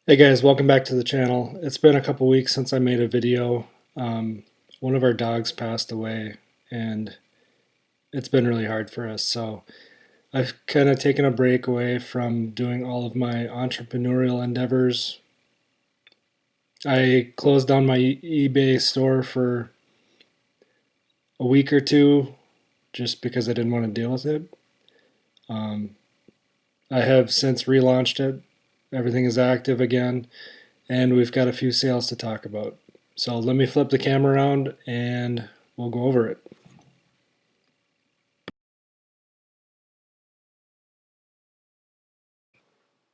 Hey guys, welcome back to the channel. It's been a couple weeks since I made a video. One of our dogs passed away and it's been really hard for us. So I've kind of taken a break away from doing all of my entrepreneurial endeavors. I closed down my eBay store for a week or two just because I didn't want to deal with it. Um, I have since relaunched it. Everything is active again, and we've got a few sales to talk about. So let me flip the camera around and we'll go over it.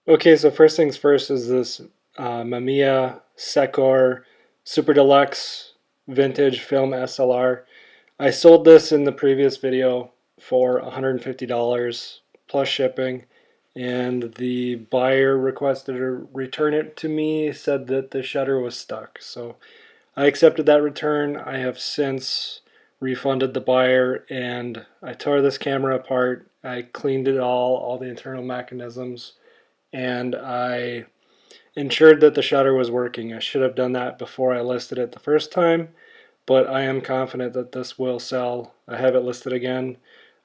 Okay, so first things first is this Mamiya Sec Super Deluxe Vintage Film SLR. I sold this in the previous video for $150 plus shipping, and the buyer requested to return it to me, said that the shutter was stuck. So I accepted that return. I have since refunded the buyer, and I tore this camera apart. I cleaned it all the internal mechanisms, and I ensured that the shutter was working. I should have done that before I listed it the first time, but I am confident that this will sell. I have it listed again.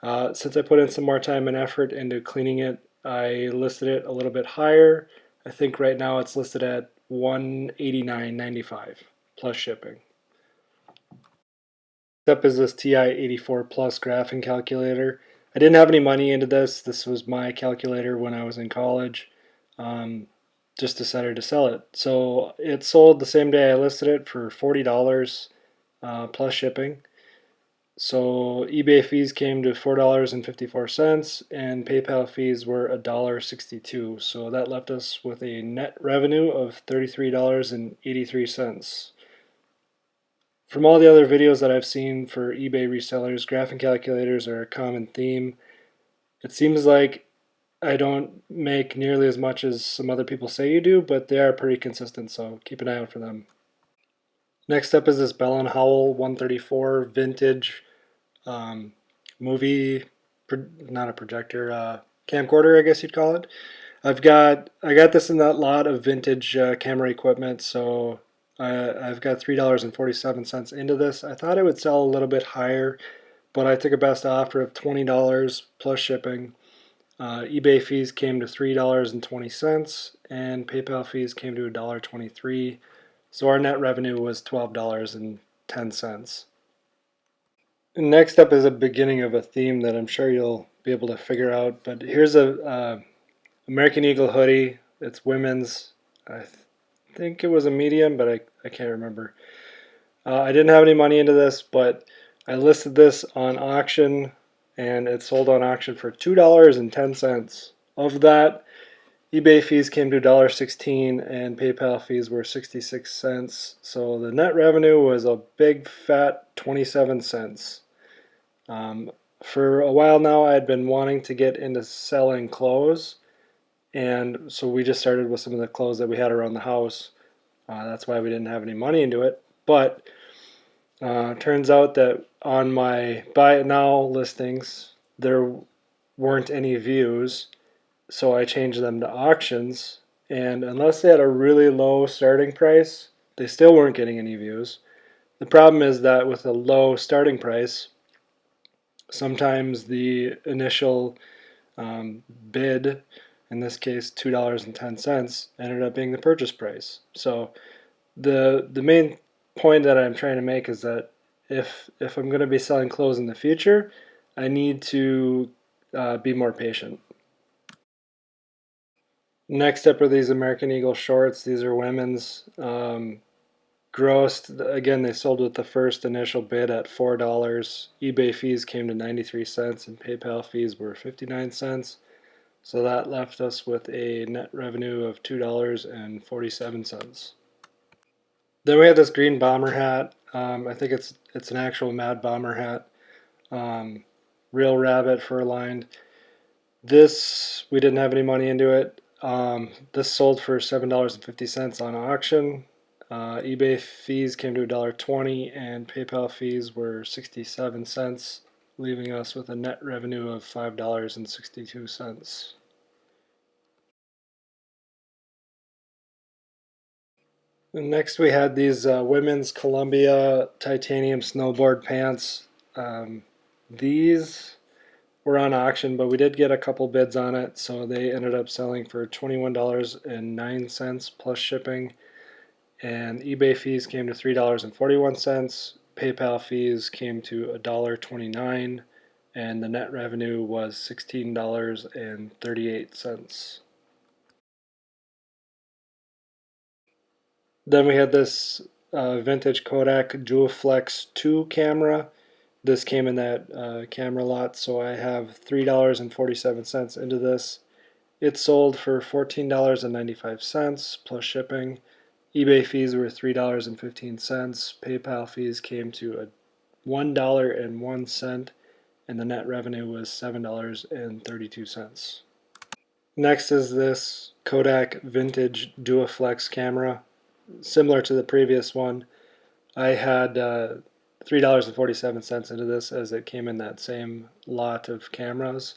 Since I put in some more time and effort into cleaning it, I listed it a little bit higher. I think right now it's listed at $189.95 plus shipping. Next up is this TI-84 Plus graphing calculator. I didn't have any money into this. This was my calculator when I was in college. Just decided to sell it. So it sold the same day I listed it for $40 plus shipping. So eBay fees came to $4.54 and PayPal fees were $1.62. So that left us with a net revenue of $33.83. From all the other videos that I've seen for eBay resellers, graphing calculators are a common theme. It seems like I don't make nearly as much as some other people say you do, but they are pretty consistent, so keep an eye out for them. Next up is this Bell & Howell 134 vintage movie, not a projector, camcorder, I guess you'd call it. I got this in that lot of vintage camera equipment, so I've got $3.47 into this. I thought it would sell a little bit higher, but I took a best offer of $20 plus shipping. eBay fees came to $3.20 and PayPal fees came to $1.23. So our net revenue was $12.10. Next up is a beginning of a theme that I'm sure you'll be able to figure out. But here's a American Eagle hoodie. It's women's. I think it was a medium, but I can't remember. I didn't have any money into this, but I listed this on auction, and it sold on auction for $2.10. Of that, eBay fees came to $1.16 and PayPal fees were 66 cents. So the net revenue was a big fat 27 cents. For a while now, I had been wanting to get into selling clothes, and so we just started with some of the clothes that we had around the house. That's why we didn't have any money into it. But turns out that on my buy it now listings, there weren't any views, so I changed them to auctions. And unless they had a really low starting price, they still weren't getting any views. The problem is that with a low starting price, sometimes the initial bid, in this case $2.10, ended up being the purchase price. So the main point that I'm trying to make is that if I'm going to be selling clothes in the future, I need to be more patient. Next up are these American Eagle shorts. These are women's. Grossed, again, they sold with the first initial bid at $4. eBay fees came to 93 cents and PayPal fees were 59 cents. So that left us with a net revenue of $2.47. Then we have this green bomber hat. I think it's an actual Mad Bomber hat. Real rabbit fur lined. This, we didn't have any money into it. This sold for $7.50 on auction. eBay fees came to $1.20 and PayPal fees were 67 cents, leaving us with a net revenue of $5.62. And next we had these women's Columbia titanium snowboard pants. These were on auction, but we did get a couple bids on it, so they ended up selling for $21.09 plus shipping. And eBay fees came to $3.41. PayPal fees came to $1.29, and the net revenue was $16.38. Then we had this vintage Kodak Duoflex 2 camera. This came in that camera lot, so I have $3.47 into this. It sold for $14.95 plus shipping. eBay fees were $3.15. PayPal fees came to $1.01, and the net revenue was $7.32. Next is this Kodak Vintage Duoflex camera. Similar to the previous one, I had $3.47 into this as it came in that same lot of cameras.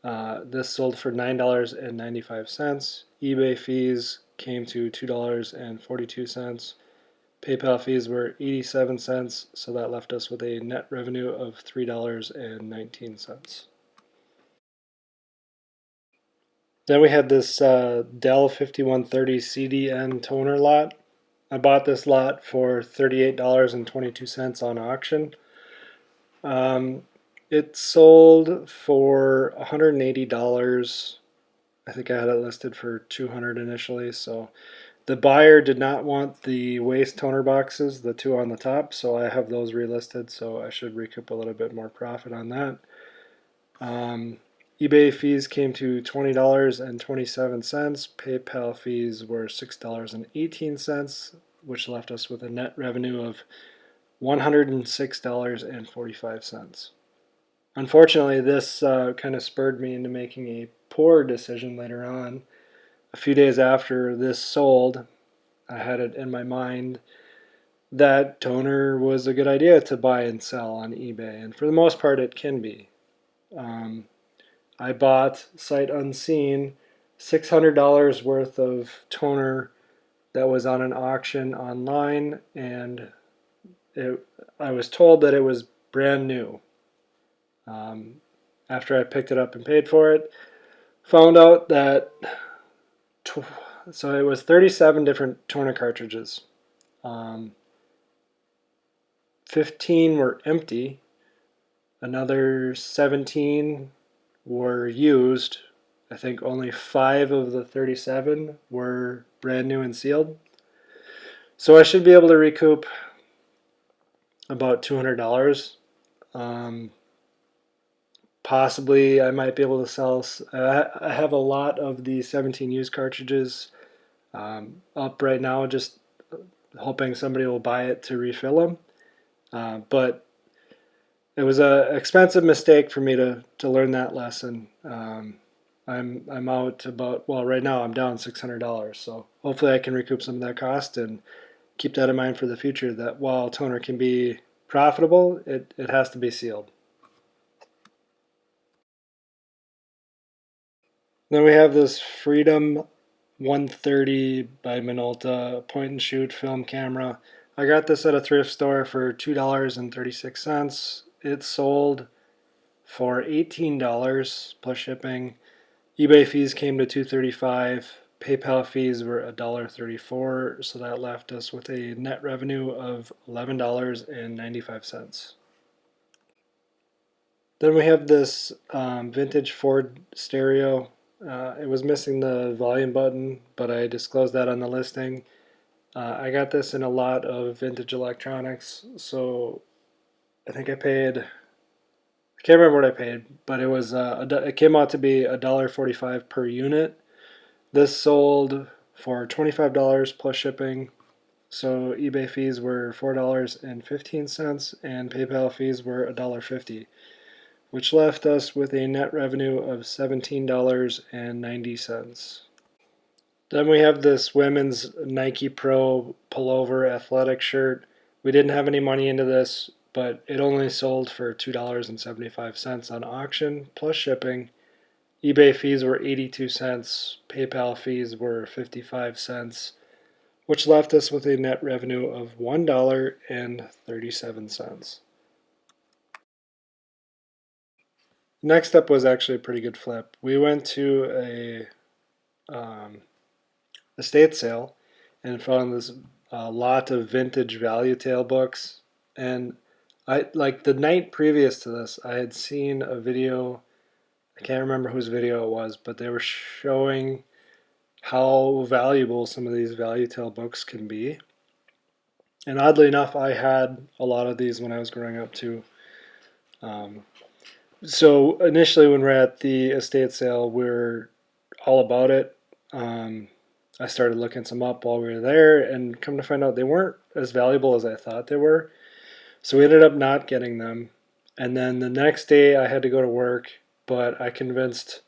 This sold for $9.95. eBay fees came to $2.42. PayPal fees were 87 cents, so that left us with a net revenue of $3.19. Then we had this Dell 5130 CDN toner lot. I bought this lot for $38.22 on auction. It sold for $180. I think I had it listed for $200 initially. So the buyer did not want the waste toner boxes, the two on the top, so I have those relisted. So I should recoup a little bit more profit on that. eBay fees came to $20.27. PayPal fees were $6.18, which left us with a net revenue of $106.45. Unfortunately, this kind of spurred me into making a poor decision later on. A few days after this sold, I had it in my mind that toner was a good idea to buy and sell on eBay, and for the most part, it can be. I bought, sight unseen, $600 worth of toner that was on an auction online, and I was told that it was brand new. After I picked it up and paid for it, found out that so it was 37 different toner cartridges. 15 were empty, another 17 were used. I think only 5 of the 37 were brand new and sealed. So I should be able to recoup about $200. Possibly I might be able to sell. I have a lot of the 17 used cartridges up right now, just hoping somebody will buy it to refill them. But it was an expensive mistake for me to learn that lesson. I'm out about, well, right now I'm down $600, so hopefully I can recoup some of that cost and keep that in mind for the future, that while toner can be profitable, it has to be sealed. Then we have this Freedom 130 by Minolta point and shoot film camera. I got this at a thrift store for $2.36. It sold for $18 plus shipping. eBay fees came to $2.35. PayPal fees were $1.34, so that left us with a net revenue of $11.95. Then we have this vintage Ford stereo. It was missing the volume button, but I disclosed that on the listing. I got this in a lot of vintage electronics, so I think I paid, I can't remember what I paid, but it came out to be $1.45 per unit. This sold for $25 plus shipping, so eBay fees were $4.15 and PayPal fees were $1.50, which left us with a net revenue of $17.90. Then we have this women's Nike Pro Pullover athletic shirt. We didn't have any money into this, but it only sold for $2.75 on auction plus shipping. eBay fees were 82 cents, PayPal fees were 55 cents, which left us with a net revenue of $1.37. Next up was actually a pretty good flip. We went to a estate sale and found this lot of vintage value tale books. And I like the night previous to this, I had seen a video. I can't remember whose video it was, but they were showing how valuable some of these value tale books can be. And oddly enough, I had a lot of these when I was growing up too. So initially, when we're at the estate sale, we're all about it. I started looking some up while we were there, and come to find out they weren't as valuable as I thought they were. So we ended up not getting them. And then the next day, I had to go to work, but I convinced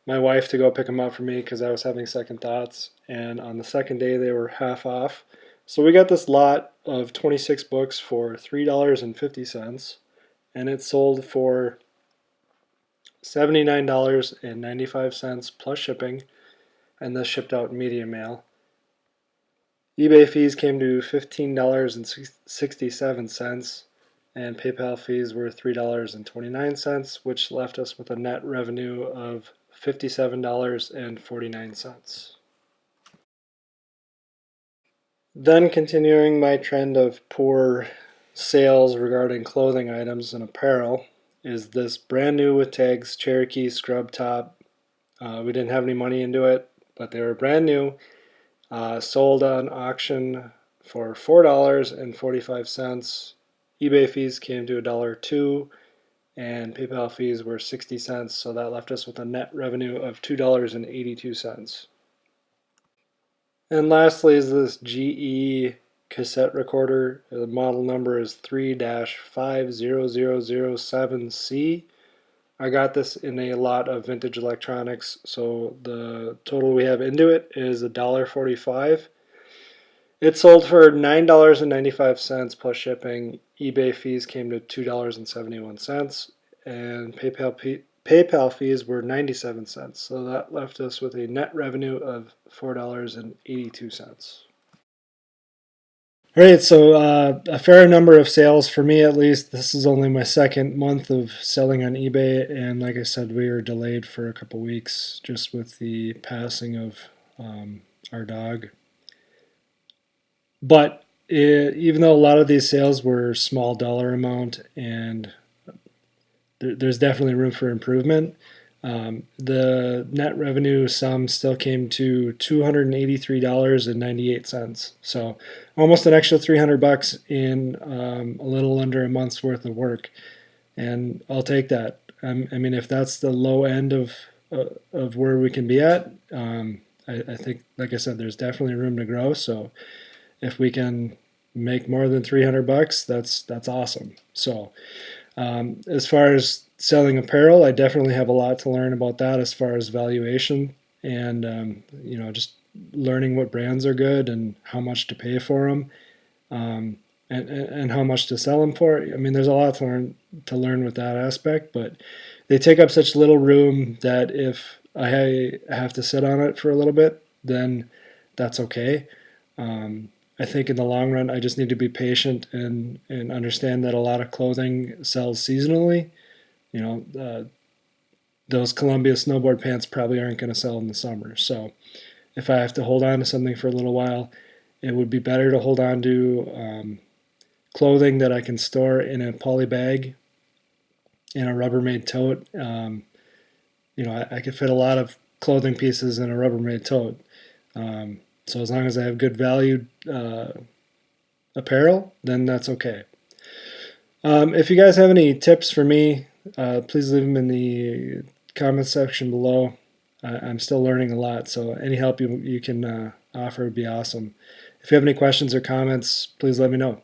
my wife to go pick them up for me because I was having second thoughts. And on the second day, they were half off. So we got this lot of 26 books for $3.50, and it sold for $79.95 plus shipping, and this shipped out in media mail. eBay fees came to $15.67, and PayPal fees were $3.29, which left us with a net revenue of $57.49. Then, continuing my trend of poor sales regarding clothing items and apparel, is this brand new with tags Cherokee scrub top. We didn't have any money into it, but they were brand new. Sold on auction for $4.45. eBay fees came to $1.02, and PayPal fees were 60 cents, so that left us with a net revenue of $2.82. And lastly is this GE cassette recorder. The model number is 3-50007C. I got this in a lot of vintage electronics, so the total we have into it is $1.45. It sold for $9.95 plus shipping. eBay fees came to $2.71, and PayPal fees were 97 cents, so that left us with a net revenue of $4.82. All right, so a fair number of sales for me at least. This is only my second month of selling on eBay, and like I said, we were delayed for a couple weeks just with the passing of our dog. But even though a lot of these sales were small dollar amount and there's definitely room for improvement, the net revenue sum still came to $283.98. So almost an extra $300 in a little under a month's worth of work, and I'll take that. I mean, if that's the low end of where we can be at, I think, like I said, there's definitely room to grow. So if we can make more than $300, that's awesome. So as far as selling apparel, I definitely have a lot to learn about that as far as valuation and just learning what brands are good and how much to pay for them, and how much to sell them for. I mean, there's a lot to learn with that aspect, but they take up such little room that if I have to sit on it for a little bit, then that's okay. I think in the long run, I just need to be patient and understand that a lot of clothing sells seasonally. Those Columbia snowboard pants probably aren't going to sell in the summer. So if I have to hold on to something for a little while, it would be better to hold on to clothing that I can store in a poly bag in a Rubbermaid tote. I could fit a lot of clothing pieces in a Rubbermaid tote. So as long as I have good valued apparel, then that's okay. If you guys have any tips for me, please leave them in the comments section below. I'm still learning a lot, so any help you can offer would be awesome. If you have any questions or comments, please let me know.